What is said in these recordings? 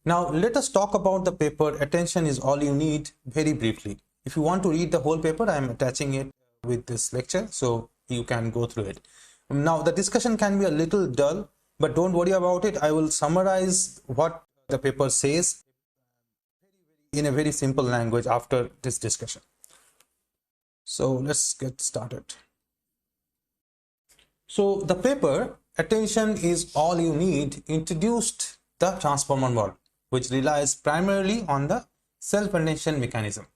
Now let us talk about the paper Attention is All You Need very briefly. If you want to read the whole paper, I am attaching it with this lecture so you can go through it. Now the discussion can be a little dull, but don't worry about it. I will summarize what the paper says in a very simple language after this discussion. So let's get started. So the paper Attention is All You Need introduced the transformer model, which relies primarily on the self-attention mechanism.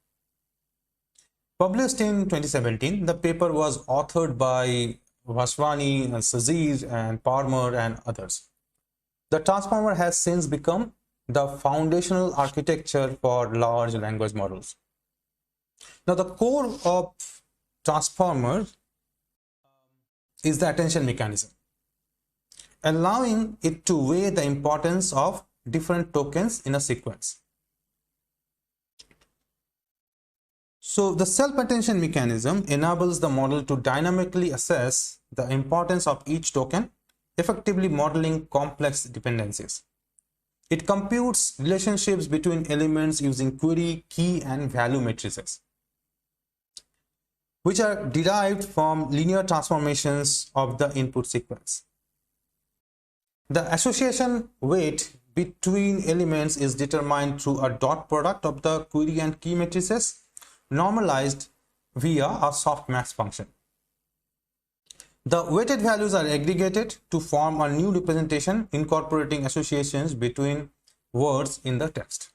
Published in 2017, the paper was authored by Vaswani, Sazir, and Palmer and others. The transformer has since become the foundational architecture for large language models. Now, the core of transformer is the attention mechanism, allowing it to weigh the importance of different tokens in a sequence. So the self-attention mechanism enables the model to dynamically assess the importance of each token, effectively modeling complex dependencies. It computes relationships between elements using query, key, and value matrices, which are derived from linear transformations of the input sequence. The association weight between elements is determined through a dot product of the query and key matrices, normalized via a softmax function. The weighted values are aggregated to form a new representation incorporating associations between words in the text.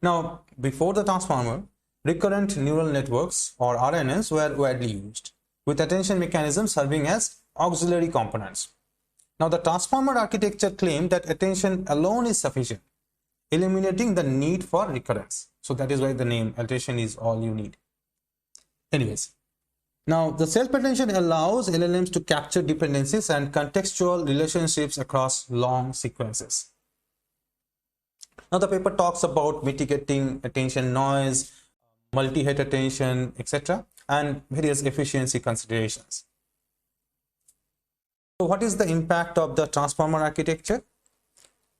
Now, before the transformer, recurrent neural networks or RNNs were widely used, with attention mechanisms serving as auxiliary components. Now, the transformer architecture claimed that attention alone is sufficient, eliminating the need for recurrence. So that is why the name Attention is All You Need. Anyways, now the self-attention allows LLMs to capture dependencies and contextual relationships across long sequences. Now the paper talks about mitigating attention noise, multi-head attention, etc., and various efficiency considerations. So what is the impact of the transformer architecture?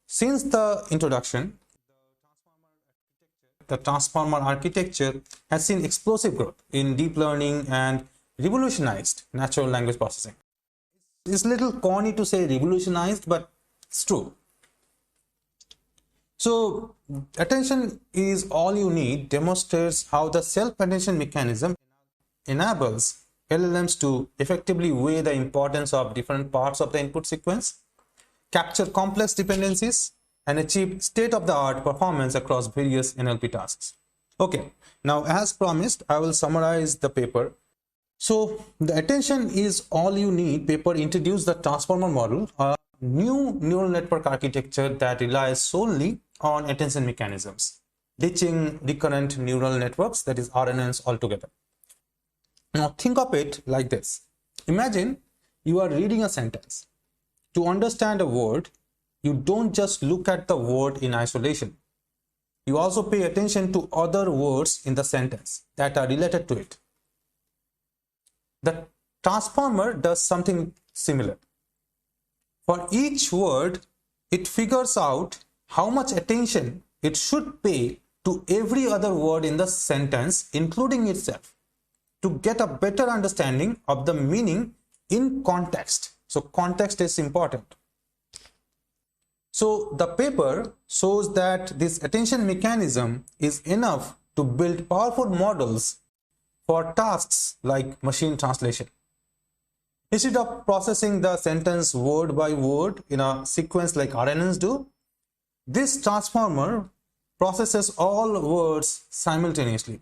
Since the introduction, the transformer architecture has seen explosive growth in deep learning and revolutionized natural language processing. It's a little corny to say revolutionized, but it's true. So Attention is All You Need demonstrates how the self-attention mechanism enables LLMs to effectively weigh the importance of different parts of the input sequence, capture complex dependencies, and achieve state-of-the-art performance across various NLP tasks. Okay, now as promised, I will summarize the paper. So the Attention is All You Need paper introduced the transformer model, a new neural network architecture that relies solely on attention mechanisms, ditching recurrent neural networks, that is RNNs, altogether. Now think of it like this. Imagine you are reading a sentence. To understand a word, you don't just look at the word in isolation. You also pay attention to other words in the sentence that are related to it. The transformer does something similar. For each word, it figures out how much attention it should pay to every other word in the sentence, including itself, to get a better understanding of the meaning in context. So context is important. So the paper shows that this attention mechanism is enough to build powerful models for tasks like machine translation. Instead of processing the sentence word by word in a sequence like RNNs do, this transformer processes all words simultaneously.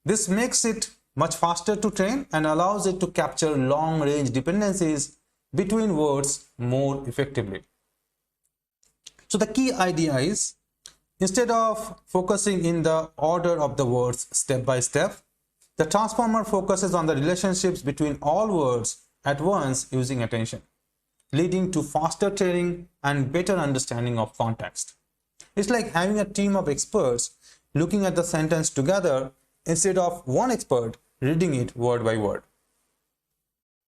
This makes it much faster to train and allows it to capture long-range dependencies between words more effectively. So the key idea is, instead of focusing in the order of the words step by step, the transformer focuses on the relationships between all words at once using attention, leading to faster training and better understanding of context. It's like having a team of experts looking at the sentence together instead of one expert reading it word by word.